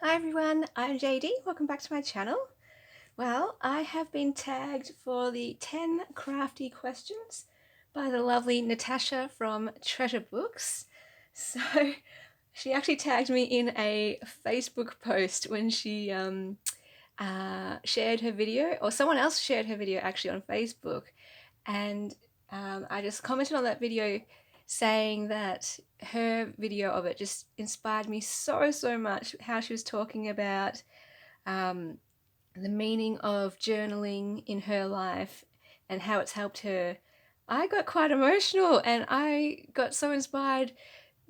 Hi everyone, I'm JD. Welcome back to my channel. Well, I have been tagged for the 10 crafty questions by the lovely Natasha from Treasure Books. So she actually tagged me in a Facebook post when she shared her video, or someone else shared her video actually on Facebook, and I just commented on that video saying that her video of it just inspired me so much. How she was talking about um, the meaning of journaling in her life and how it's helped her. I got quite emotional and I got so inspired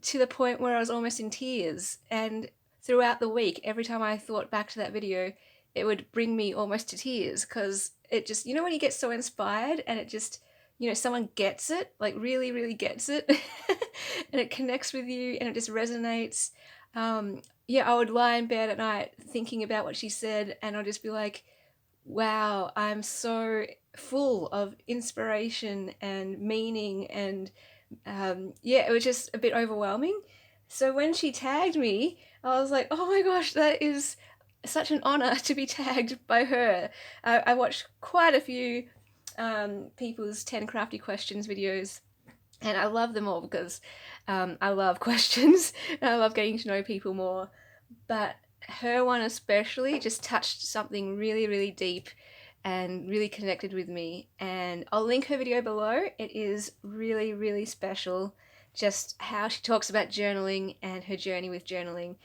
to the point where I was almost in tears. And throughout the week, every time I thought back to that video, it would bring me almost to tears because it just, when you get so inspired and it just, someone gets it, like really gets it, and it connects with you and it just resonates. Yeah, I would lie in bed at night thinking about what she said and I'll just be like, wow, I'm so full of inspiration and meaning and yeah, it was just a bit overwhelming. So when she tagged me, I was like, oh my gosh, that is such an honor to be tagged by her. I watched quite a few people's 10 crafty questions videos, and I love them all because I love questions and I love getting to know people more. But her one especially just touched something really deep and really connected with me, and I'll link her video below. It is really special, just how she talks about journaling and her journey with journaling,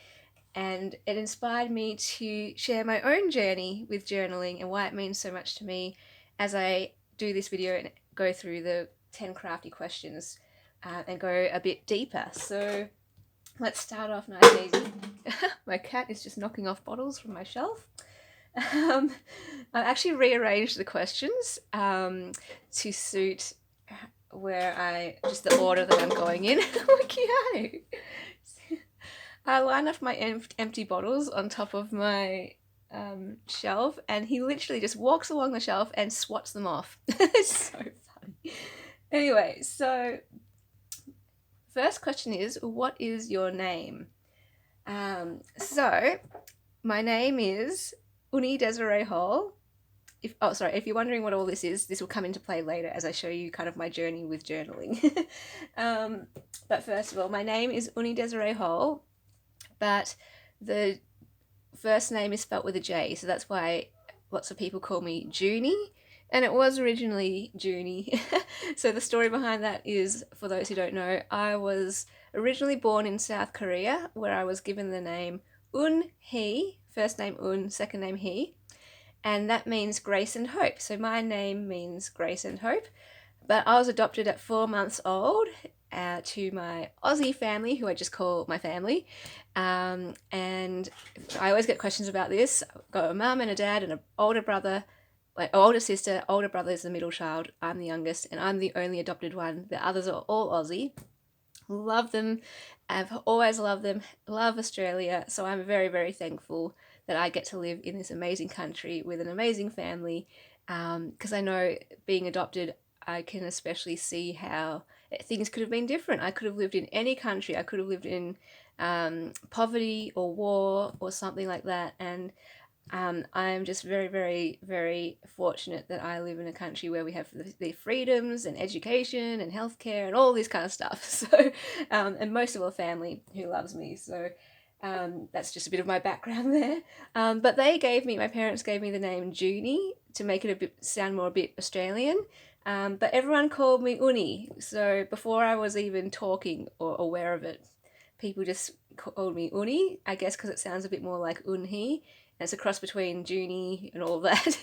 and it inspired me to share my own journey with journaling and why it means so much to me as I do this video and go through the 10 crafty questions and go a bit deeper. So let's start off nice and easy. My cat is just knocking off bottles from my shelf. I've actually rearranged the questions to suit just the order that I'm going in. Kiano. I line up my empty bottles on top of my shelf, and he literally just walks along the shelf and swats them off. It's so funny. Anyway, so first question is, what is your name? So my name is Uni Desiree Hall. If you're wondering what all this is, this will come into play later as I show you kind of my journey with journaling. But first of all, my name is Uni Desiree Hall, but the first name is spelt with a J, so that's why lots of people call me Junie, and it was originally Junie. So the story behind that is, for those who don't know, I was originally born in South Korea, where I was given the name Un Hee, first name Un, second name Hee, and that means grace and hope. So my name means grace and hope. But I was adopted at 4 months old to my Aussie family, who I just call my family. And I always get questions about this. I've got a mum and a dad and an older brother, like older sister. Older brother is the middle child. I'm the youngest, and I'm the only adopted one. The others are all Aussie. Love them. I've always loved them. Love Australia. So I'm very thankful that I get to live in this amazing country with an amazing family. Because I know being adopted, I can especially see how things could have been different. I could have lived in any country. I could have lived in poverty or war or something like that. And I'm just very fortunate that I live in a country where we have the freedoms and education and healthcare and all this kind of stuff. So, and most of all, family who loves me. So that's just a bit of my background there. But my parents gave me the name Junie to make it sound a bit Australian. But everyone called me Uni. So before I was even talking or aware of it, people just called me Uni, I guess because it sounds a bit more like Unhi. And it's a cross between Junie and all that.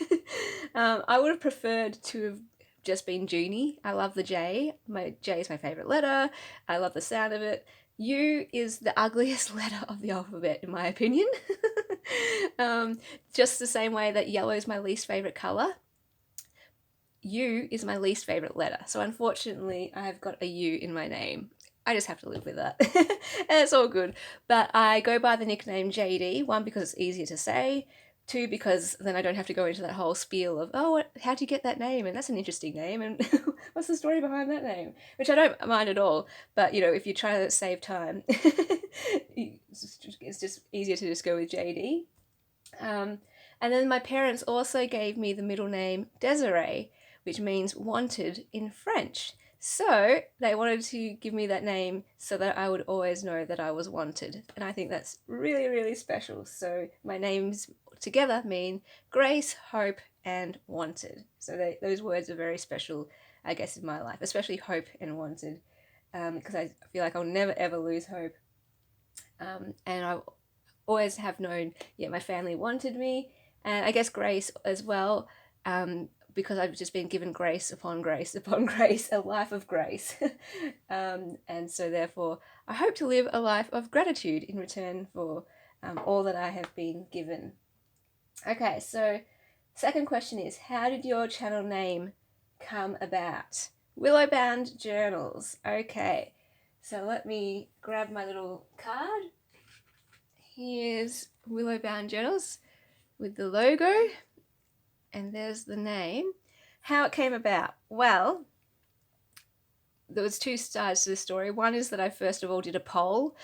I would have preferred to have just been Junie. I love the J. My J is my favourite letter. I love the sound of it. U is the ugliest letter of the alphabet, in my opinion. Just the same way that yellow is my least favourite colour. U is my least favourite letter. So unfortunately, I've got a U in my name. I just have to live with that. And it's all good. But I go by the nickname JD, one, because it's easier to say, two, because then I don't have to go into that whole spiel of, oh, how'd you get that name? And that's an interesting name. And what's the story behind that name? Which I don't mind at all. But, if you try to save time, it's just easier to just go with JD. And then my parents also gave me the middle name Desiree, which means wanted in French. So they wanted to give me that name so that I would always know that I was wanted. And I think that's really, really special. So my names together mean Grace, Hope, and Wanted. So those words are very special, I guess, in my life, especially Hope and Wanted, because I feel like I'll never, ever lose hope. And I always have known, yeah, my family wanted me, and I guess Grace as well, because I've just been given grace upon grace upon grace, a life of grace. And so therefore, I hope to live a life of gratitude in return for all that I have been given. Okay, so second question is, how did your channel name come about? Willowbound Journals. Okay, so let me grab my little card. Here's Willowbound Journals with the logo, and there's the name. How it came about? Well, there was two sides to the story. One is that I first of all did a poll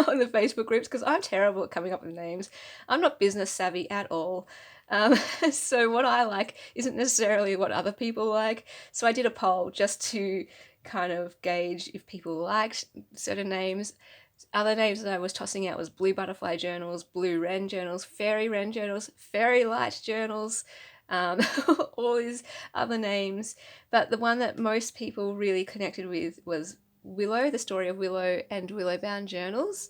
on the Facebook groups, because I'm terrible at coming up with names. I'm not business savvy at all. So what I like isn't necessarily what other people like. So I did a poll just to kind of gauge if people liked certain names. Other names that I was tossing out was Blue Butterfly Journals, Blue Wren Journals, Fairy Wren Journals, Fairy Light Journals, all these other names. But the one that most people really connected with was Willow, the story of Willow and Willowbound Journals,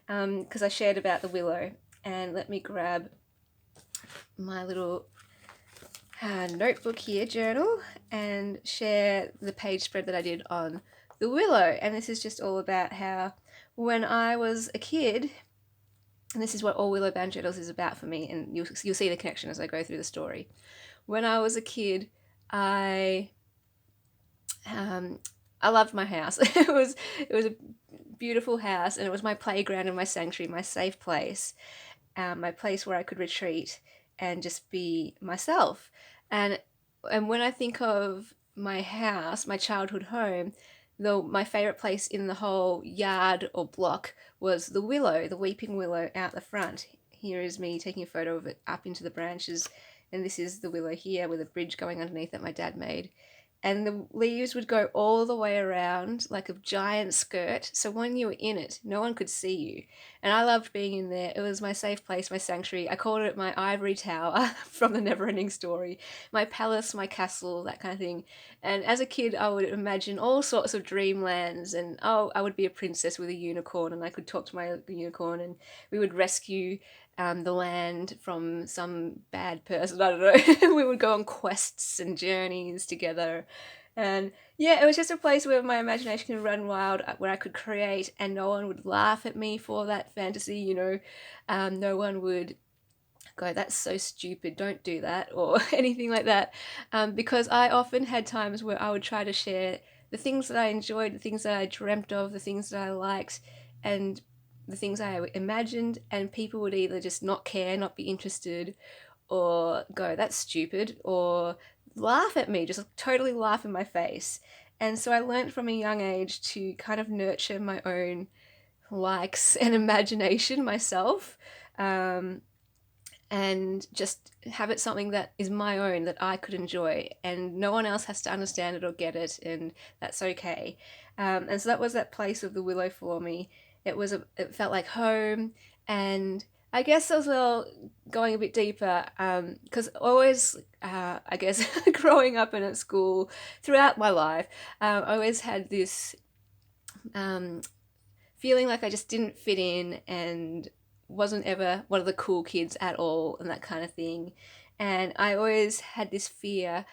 because I shared about the willow. And let me grab my little notebook here, journal, and share the page spread that I did on the willow. And this is just all about how when I was a kid, and this is what all Willowbound Journals is about for me, and you'll see the connection as I go through the story. When I was a kid, I loved my house. It was a beautiful house, and it was my playground and my sanctuary, my safe place, my place where I could retreat and just be myself. And when I think of my house, my childhood home, my favourite place in the whole yard or block was the willow, the weeping willow out the front. Here is me taking a photo of it up into the branches, and this is the willow here with a bridge going underneath that my dad made. And the leaves would go all the way around like a giant skirt. So when you were in it, no one could see you. And I loved being in there. It was my safe place, my sanctuary. I called it my ivory tower from the Neverending Story. My palace, my castle, that kind of thing. And as a kid, I would imagine all sorts of dreamlands. And I would be a princess with a unicorn, and I could talk to my unicorn, and we would rescue the land from some bad person. I don't know. We would go on quests and journeys together. And yeah, it was just a place where my imagination could run wild, where I could create, and no one would laugh at me for that fantasy, you know. No one would go, that's so stupid, don't do that, or anything like that. Because I often had times where I would try to share the things that I enjoyed, the things that I dreamt of, the things that I liked, and the things I imagined, and people would either just not care, not be interested, or go, that's stupid, or laugh at me, just totally laugh in my face. And so I learned from a young age to kind of nurture my own likes and imagination myself, and just have it something that is my own, that I could enjoy, and no one else has to understand it or get it, and that's okay. And so that was that place of the willow for me. It felt like home, and I guess as well, going a bit deeper, because always, I guess, growing up and at school, throughout my life, I always had this feeling like I just didn't fit in and wasn't ever one of the cool kids at all, and that kind of thing. And I always had this fear,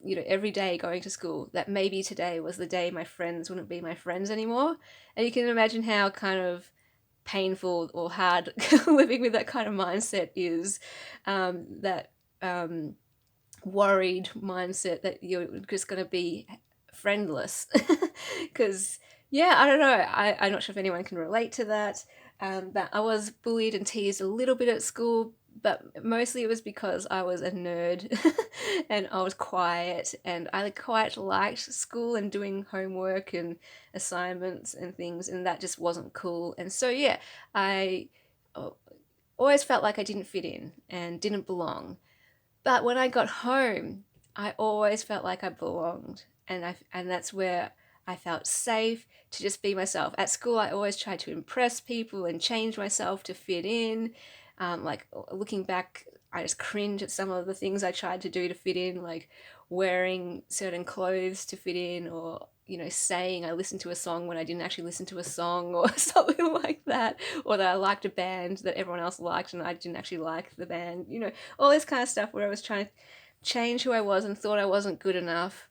you know, every day going to school, that maybe today was the day my friends wouldn't be my friends anymore. And you can imagine how kind of painful or hard living with that kind of mindset is, that worried mindset that you're just going to be friendless. Because yeah, I don't know, I'm not sure if anyone can relate to that, but I was bullied and teased a little bit at school, but mostly it was because I was a nerd and I was quiet, and I quite liked school and doing homework and assignments and things, and that just wasn't cool. And so yeah, I always felt like I didn't fit in and didn't belong. But when I got home, I always felt like I belonged, and that's where I felt safe to just be myself. At school, I always tried to impress people and change myself to fit in. Like looking back, I just cringe at some of the things I tried to do to fit in, like wearing certain clothes to fit in, or saying I listened to a song when I didn't actually listen to a song, or something like that, or that I liked a band that everyone else liked and I didn't actually like the band. All this kind of stuff where I was trying to change who I was and thought I wasn't good enough,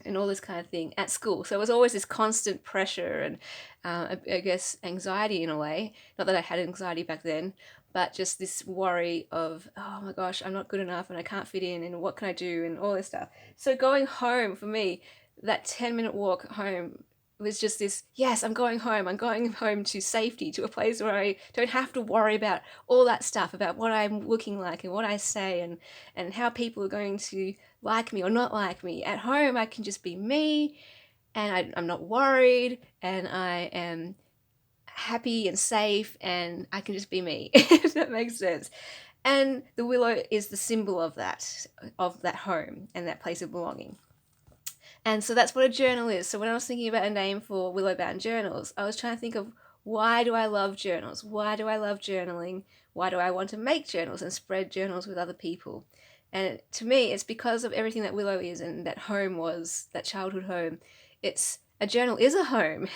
and all this kind of thing at school. So it was always this constant pressure and I guess anxiety in a way. Not that I had anxiety back then, but just this worry of, oh my gosh, I'm not good enough and I can't fit in and what can I do and all this stuff. So going home for me, that 10-minute walk home was just this, yes, I'm going home. I'm going home to safety, to a place where I don't have to worry about all that stuff, about what I'm looking like and what I say and how people are going to like me or not like me. At home, I can just be me, and I'm not worried, and I am happy and safe, and I can just be me, if that makes sense. And the willow is the symbol of that home and that place of belonging. And so that's what a journal is. So when I was thinking about a name for Willow Bound Journals, I was trying to think of, why do I love journals? Why do I love journaling? Why do I want to make journals and spread journals with other people? And to me, it's because of everything that Willow is and that home was, that childhood home. A journal is a home.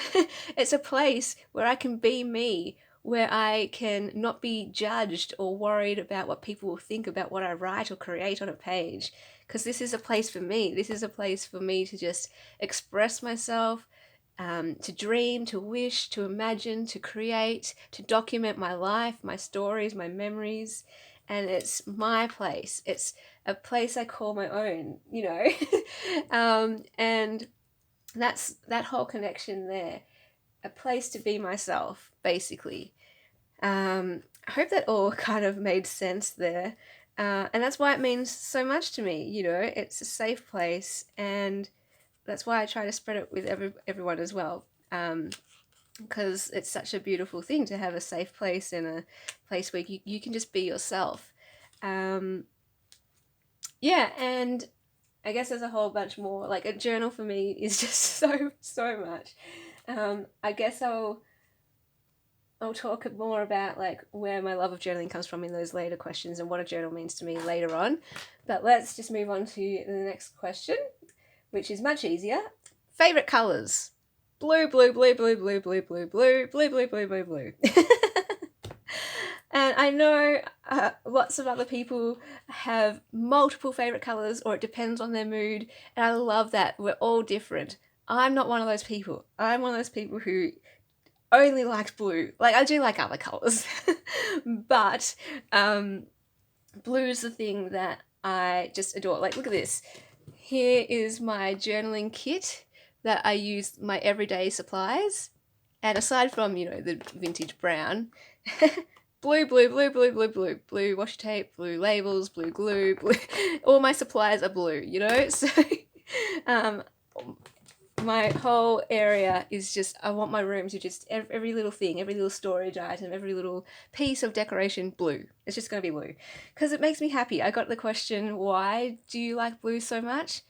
It's a place where I can be me, where I can not be judged or worried about what people will think about what I write or create on a page. Because this is a place for me. This is a place for me to just express myself, to dream, to wish, to imagine, to create, to document my life, my stories, my memories. And it's my place. It's a place I call my own, and that's that whole connection there. A place to be myself, basically. I hope that all kind of made sense there. And that's why it means so much to me. It's a safe place, and that's why I try to spread it with everyone as well. Because it's such a beautiful thing to have a safe place and a place where you can just be yourself. Yeah, and I guess there's a whole bunch more. Like, a journal for me is just so much. I guess I'll talk more about like where my love of journaling comes from in those later questions and what a journal means to me later on. But let's just move on to the next question, which is much easier. Favorite colors? Blue, blue, blue, blue, blue, blue, blue, blue, blue, blue, blue, blue, blue. And I know lots of other people have multiple favorite colors, or it depends on their mood. And I love that. We're all different. I'm not one of those people. I'm one of those people who only likes blue. Like, I do like other colors, but blue is the thing that I just adore. Like, look at this. Here is my journaling kit that I use, my everyday supplies. And aside from, the vintage brown, blue, blue, blue, blue, blue, blue, blue washi tape, blue labels, blue glue, blue. All my supplies are blue, So, my whole area is just, I want my room to just, every little thing, every little storage item, every little piece of decoration, blue. It's just going to be blue. Because it makes me happy. I got the question, why do you like blue so much?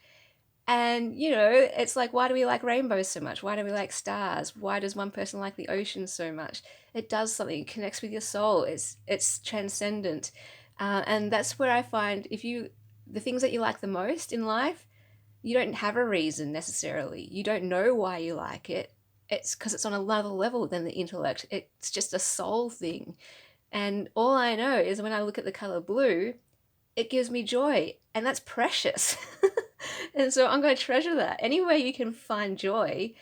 And, it's like, why do we like rainbows so much? Why do we like stars? Why does one person like the ocean so much? It does something. It connects with your soul. It's transcendent. And that's where I find, the things that you like the most in life, you don't have a reason necessarily. You don't know why you like it. It's because it's on another level than the intellect. It's just a soul thing. And all I know is when I look at the color blue, it gives me joy, and that's precious. And so I'm going to treasure that. Any way you can find joy,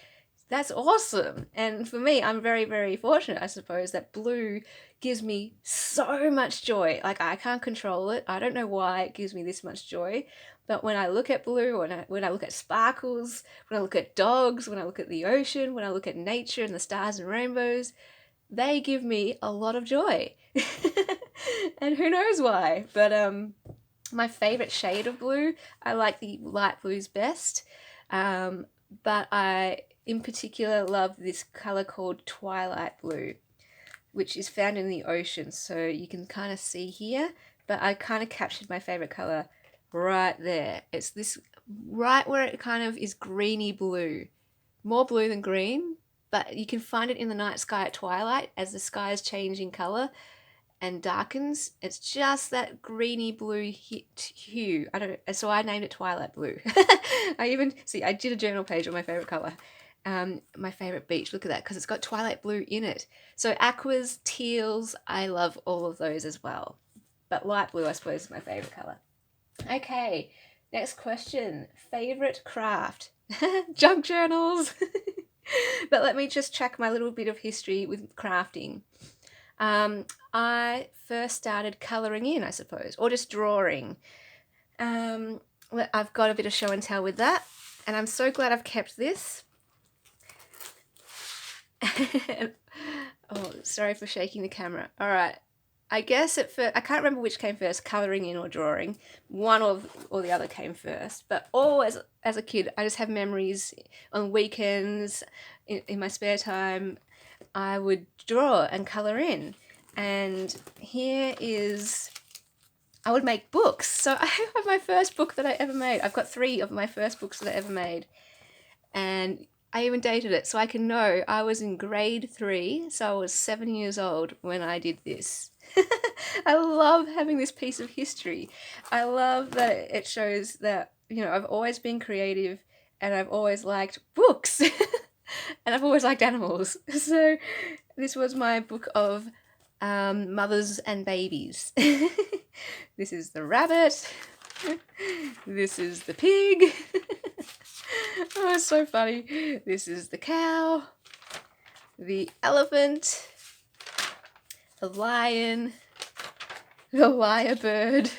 that's awesome. And for me, I'm very, very fortunate, I suppose, that blue gives me so much joy. Like, I can't control it. I don't know why it gives me this much joy. But when I look at blue, when I look at sparkles, when I look at dogs, when I look at the ocean, when I look at nature and the stars and rainbows, they give me a lot of joy. And who knows why. But my favorite shade of blue, I like the light blues best. But I, in particular, love this color called Twilight Blue. which is found in the ocean. So you can kind of see here, but I kind of captured my favorite color right there. It's this right where it kind of is greeny blue, more blue than green, but you can find it in the night sky at twilight as the sky is changing color and darkens. It's just that greeny blue hue. I don't know, so I named it Twilight Blue. I did a journal page on my favorite color. My favorite beach, look at that, because it's got twilight blue in it. So aquas, teals, I love all of those as well. But light blue, I suppose, is my favorite color. Okay, next question. Favorite craft? Junk journals. But let me just check my little bit of history with crafting. I first started colouring in, I suppose, or just drawing. I've got a bit of show and tell with that, and I'm so glad I've kept this. Oh, sorry for shaking the camera. All right. I guess at first, I can't remember which came first, colouring in or drawing. One or the other came first. But always, as a kid, I just have memories on weekends, in my spare time, I would draw and colour in. And here is, I would make books. So I have my first book that I ever made. I've got 3 of my first books that I ever made. And I even dated it, so I can know I was in grade 3, so I was 7 years old when I did this. I love having this piece of history. I love that it shows that, you know, I've always been creative and I've always liked books and I've always liked animals. So this was my book of mothers and babies. This is the rabbit. This is the pig. Oh, it's so funny. This is the cow, the elephant, the lion, the lyrebird,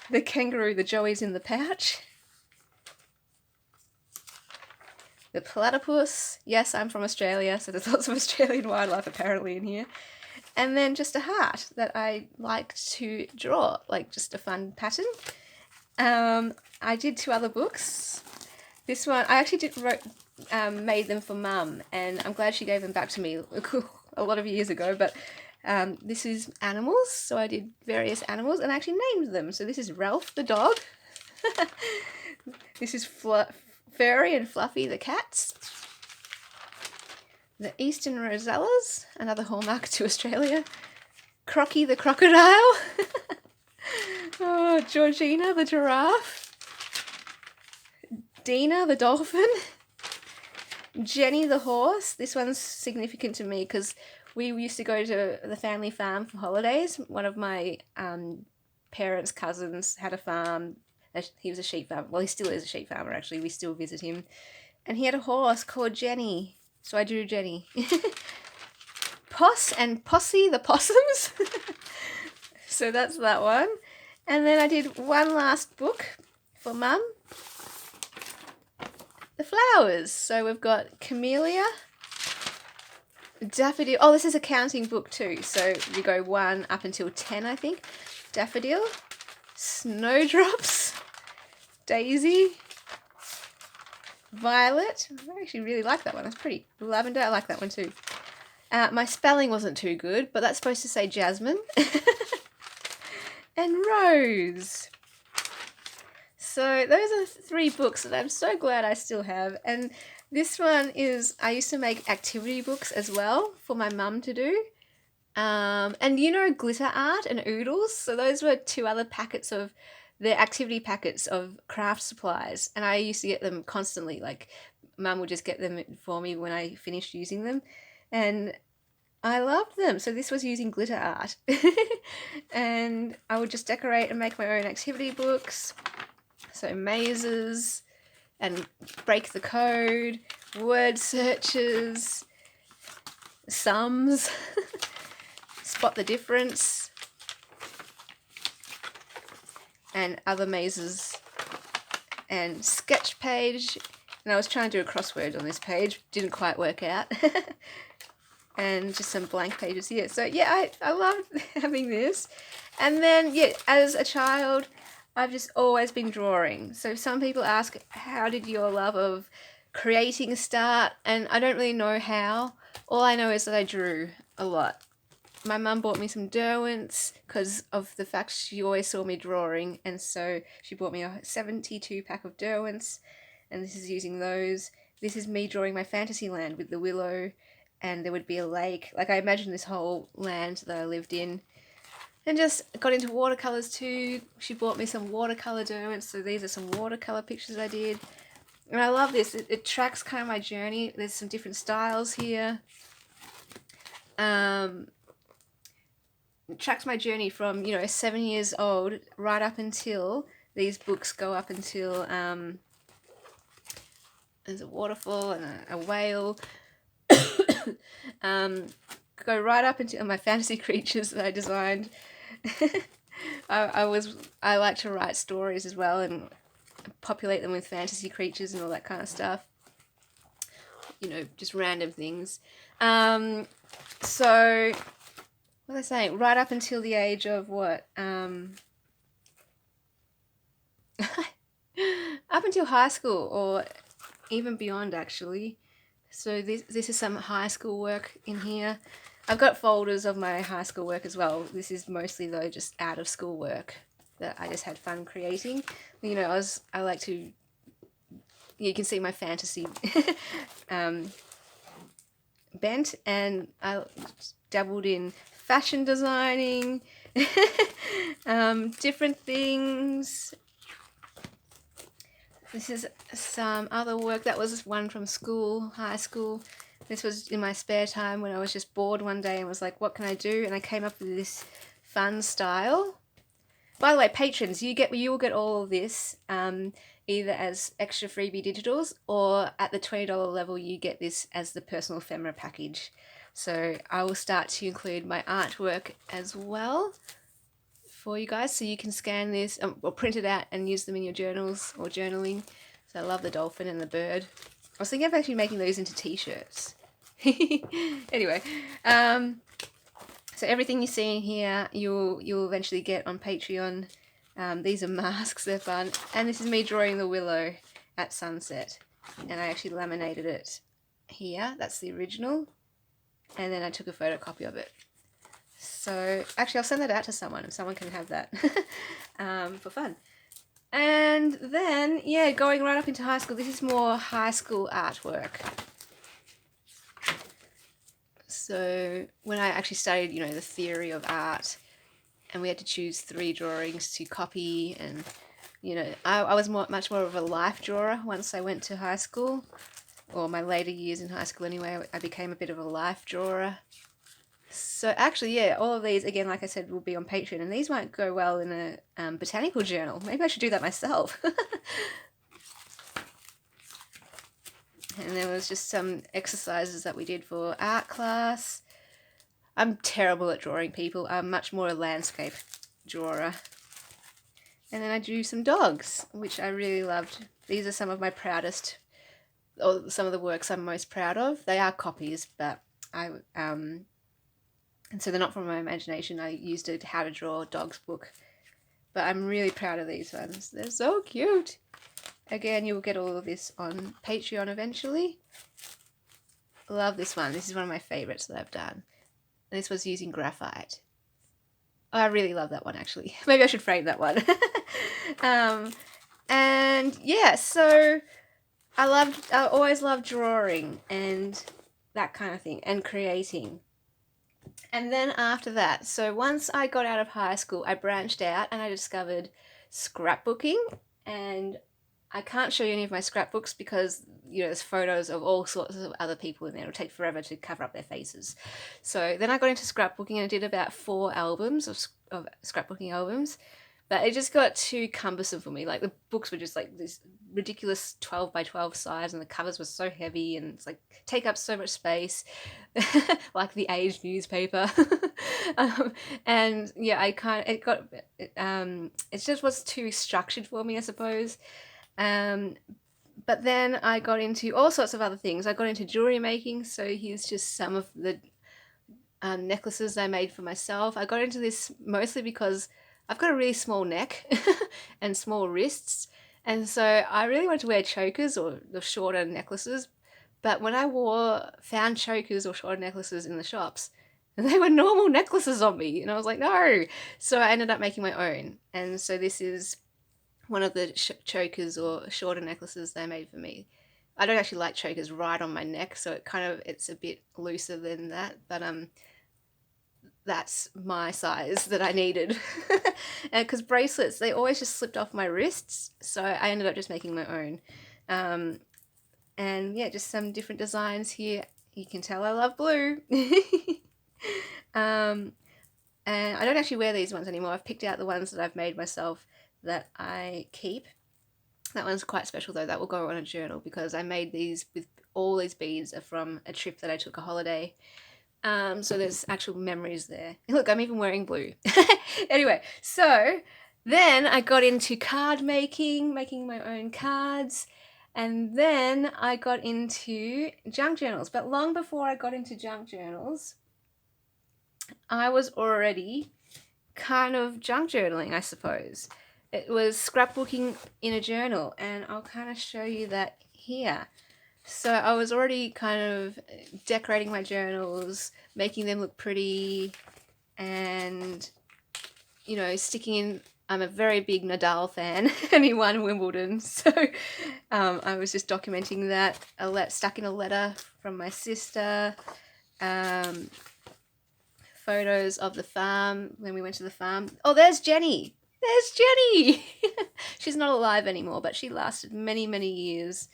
the kangaroo, the Joey's in the pouch, the platypus. Yes, I'm from Australia, so there's lots of Australian wildlife apparently in here. And then just a heart that I like to draw, like just a fun pattern. I did 2 other books. This one, I actually made them for Mum, and I'm glad she gave them back to me a lot of years ago, but this is animals, so I did various animals, and I actually named them. So this is Ralph the dog. This is Furry and Fluffy the cats. The Eastern Rosellas, another hallmark to Australia. Crocky the crocodile. Oh, Georgina the giraffe. Dina the dolphin. Jenny the horse. This one's significant to me because we used to go to the family farm for holidays. One of my parents' cousins had a farm. He was a sheep farmer. Well, he still is a sheep farmer, actually. We still visit him. And he had a horse called Jenny. So I drew Jenny. Poss and Possy the possums. So that's that one. And then I did one last book for Mum. The flowers. So we've got camellia, daffodil. Oh, this is a counting book too. So we go 1 up until 10, I think. Daffodil, snowdrops, daisy, violet. I actually really like that one. That's pretty. Lavender, I like that one too. My spelling wasn't too good, but that's supposed to say jasmine. And rose. So those are 3 books that I'm so glad I still have. And this one is, I used to make activity books as well for my mum to do. And you know, glitter art and oodles. So those were 2 other packets of the activity packets of craft supplies. And I used to get them constantly. Like Mum would just get them for me when I finished using them. And I loved them. So this was using glitter art. And I would just decorate and make my own activity books. So mazes and break the code, word searches, sums, spot the difference, and other mazes, and sketch page. And I was trying to do a crossword on this page, didn't quite work out. And just some blank pages here. So yeah, I loved having this. And then, yeah, as a child, I've just always been drawing. So some people ask, how did your love of creating start? And I don't really know how. All I know is that I drew. a lot. My mum bought me some Derwents because of the fact she always saw me drawing, and so she bought me a 72 pack of Derwents, and this is using those. This is me drawing my fantasy land with the willow, and there would be a lake. Like, I imagine this whole land that I lived in. And just got into watercolors too. She bought me some watercolor Derwents, so these are some watercolor pictures I did. And I love this. It tracks kind of my journey. There's some different styles here. It tracks my journey from, 7 years old right up until these books go up until there's a waterfall and a whale. Go right up into my fantasy creatures that I designed. I like to write stories as well and populate them with fantasy creatures and all that kind of stuff. Just random things. So what was I saying? Right up until the age of what? Up until high school, or even beyond, actually. So this is some high school work in here. I've got folders of my high school work as well. This is mostly, though, just out of school work that I just had fun creating. I like to... You can see my fantasy bent, and I dabbled in fashion designing, different things. This is some other work. That was one from school, high school. This was in my spare time when I was just bored one day and was like, what can I do? And I came up with this fun style. By the way, patrons, you will get all of this either as extra freebie digitals, or at the $20 level you get this as the personal ephemera package. So I will start to include my artwork as well for you guys, so you can scan this or print it out and use them in your journals or journaling. So I love the dolphin and the bird. I was thinking of actually making those into t-shirts. Anyway, so everything you see in here you'll eventually get on Patreon. These are masks, they're fun. And this is me drawing the willow at sunset, and I actually laminated it here. That's the original, and then I took a photocopy of it. So actually I'll send that out to someone and someone can have that for fun. And then, yeah, going right up into high school, this is more high school artwork. So when I actually studied, the theory of art, and we had to choose 3 drawings to copy, and, I was much more of a life drawer once I went to high school, or my later years in high school anyway. I became a bit of a life drawer. So actually, yeah, all of these, again, like I said, will be on Patreon, and these might go well in a botanical journal. Maybe I should do that myself. And there was just some exercises that we did for art class. I'm terrible at drawing people. I'm much more a landscape drawer. And then I drew some dogs, which I really loved. These are some of my proudest, or some of the works I'm most proud of. They are copies, but and so they're not from my imagination. I used a How to Draw Dogs book. But I'm really proud of these ones. They're so cute. Again, you'll get all of this on Patreon eventually. Love this one. This is one of my favourites that I've done. And this was using graphite. I really love that one, actually. Maybe I should frame that one. And yeah, so I always loved drawing and that kind of thing, and creating. And then after that, so once I got out of high school, I branched out and I discovered scrapbooking. And I can't show you any of my scrapbooks because, there's photos of all sorts of other people in there. It'll take forever to cover up their faces. So then I got into scrapbooking, and I did about 4 albums of scrapbooking albums. But it just got too cumbersome for me. Like, the books were just like this ridiculous 12 by 12 size, and the covers were so heavy, and it's like take up so much space, like the Age newspaper. And yeah, it just was too structured for me, I suppose. But then I got into all sorts of other things. I got into jewelry making, so here's just some of the necklaces I made for myself. I got into this mostly because I've got a really small neck and small wrists, and so I really wanted to wear chokers or the shorter necklaces. But when I found chokers or shorter necklaces in the shops, And they were normal necklaces on me. And I was like, no. So I ended up making my own. And so this is one of the chokers or shorter necklaces they made for me. I don't actually like chokers right on my neck, so it's a bit looser than that, but that's my size that I needed. And because bracelets, they always just slipped off my wrists, so I ended up just making my own. And yeah, just some different designs here. You can tell I love blue. And I don't actually wear these ones anymore. I've picked out the ones that I've made myself that I keep. That one's quite special though. That will go on a journal because I made these with all these beads are from a trip that I took, a holiday. So there's actual memories there. Look, I'm even wearing blue. Anyway, so then I got into card making my own cards. And then I got into junk journals. But long before I got into junk journals, I was already kind of junk journaling, I suppose. It was scrapbooking in a journal, and I'll kind of show you that here. So I was already kind of decorating my journals, making them look pretty, and, you know, sticking in. I'm a very big Nadal fan, and he won Wimbledon, so I was just documenting that. Stuck in a letter from my sister, photos of the farm when we went to the farm. Oh, there's Jenny! There's Jenny! She's not alive anymore, but she lasted many, many years.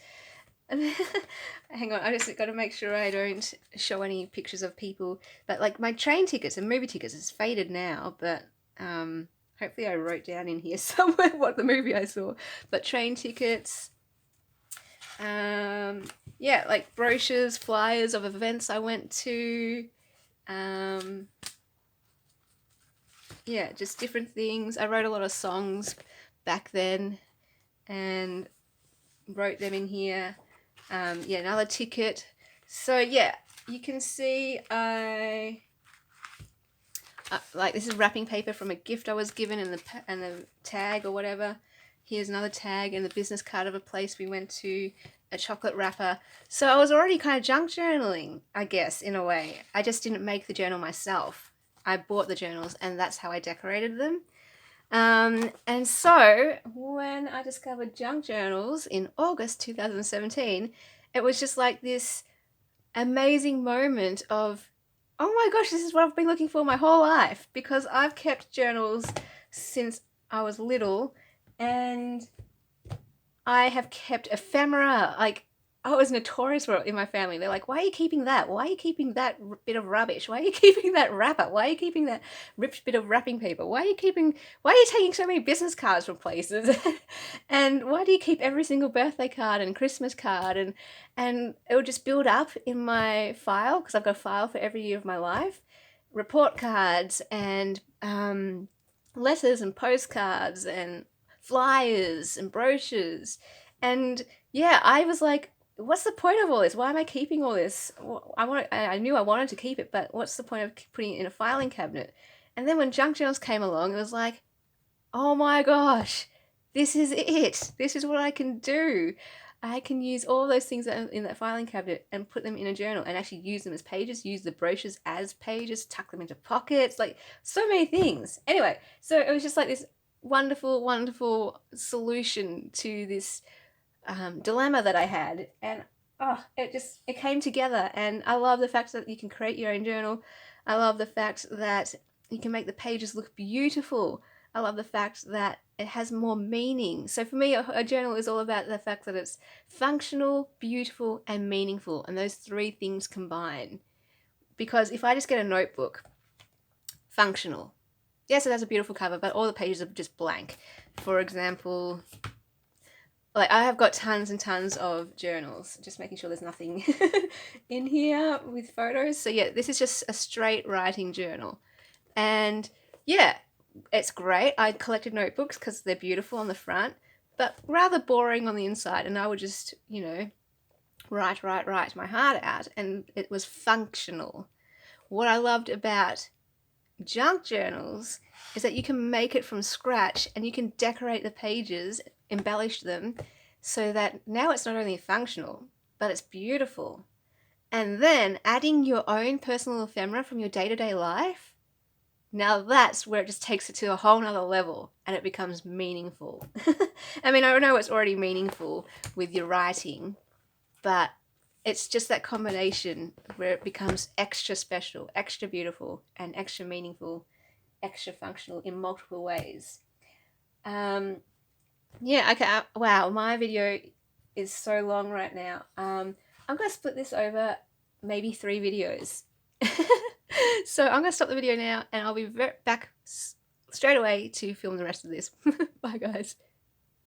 Hang on, I just got to make sure I don't show any pictures of people. But like my train tickets and movie tickets is faded now, but hopefully I wrote down in here somewhere what the movie I saw. But train tickets, yeah, like brochures, flyers of events I went to, yeah, just different things. I wrote a lot of songs back then and wrote them in here. Yeah, another ticket. So yeah, you can see like this is wrapping paper from a gift I was given, and the tag or whatever. Here's another tag and the business card of a place we went to, a chocolate wrapper. So I was already kind of junk journaling, I guess, in a way. I just didn't make the journal myself. I bought the journals, and that's how I decorated them. And so when I discovered junk journals in August 2017, it was just like this amazing moment of, oh my gosh, this is what I've been looking for my whole life, because I've kept journals since I was little, and I have kept ephemera. Like, I was notorious for it in my family. They're like, why are you keeping that? Why are you keeping that bit of rubbish? Why are you keeping that wrapper? Why are you keeping that ripped bit of wrapping paper? Why are you taking so many business cards from places? And why do you keep every single birthday card and Christmas card? And it would just build up in my file, because I've got a file for every year of my life. Report cards and letters and postcards and flyers and brochures. And yeah, I was like, what's the point of all this? Why am I keeping all this? I knew I wanted to keep it, but what's the point of putting it in a filing cabinet? And then when junk journals came along, it was like, oh my gosh, this is it. This is what I can do. I can use all those things that are in that filing cabinet and put them in a journal and actually use them as pages, use the brochures as pages, tuck them into pockets, like so many things. Anyway, so it was just like this wonderful, wonderful solution to this dilemma that I had, and it came together. And I love the fact that you can create your own journal. I love the fact that you can make the pages look beautiful. I love the fact that it has more meaning. So for me, a journal is all about the fact that it's functional, beautiful, and meaningful, and those three things combine. Because if I just get a notebook, functional, yes, it has a beautiful cover, but all the pages are just blank. For example, like I have got tons and tons of journals, just making sure there's nothing in here with photos. So yeah, this is just a straight writing journal. And yeah, it's great. I collected notebooks because they're beautiful on the front, but rather boring on the inside. And I would just, you know, write my heart out, and it was functional. What I loved about junk journals is that you can make it from scratch, and you can decorate the pages, embellish them, so that now it's not only functional, but it's beautiful. And then adding your own personal ephemera from your day-to-day life, now that's where it just takes it to a whole nother level and it becomes meaningful. I mean, I know it's already meaningful with your writing, but it's just that combination where it becomes extra special, extra beautiful, and extra meaningful, extra functional in multiple ways. Yeah, okay, wow, my video is so long right now. I'm going to split this over maybe 3 videos. So I'm going to stop the video now and I'll be back straight away to film the rest of this. Bye, guys.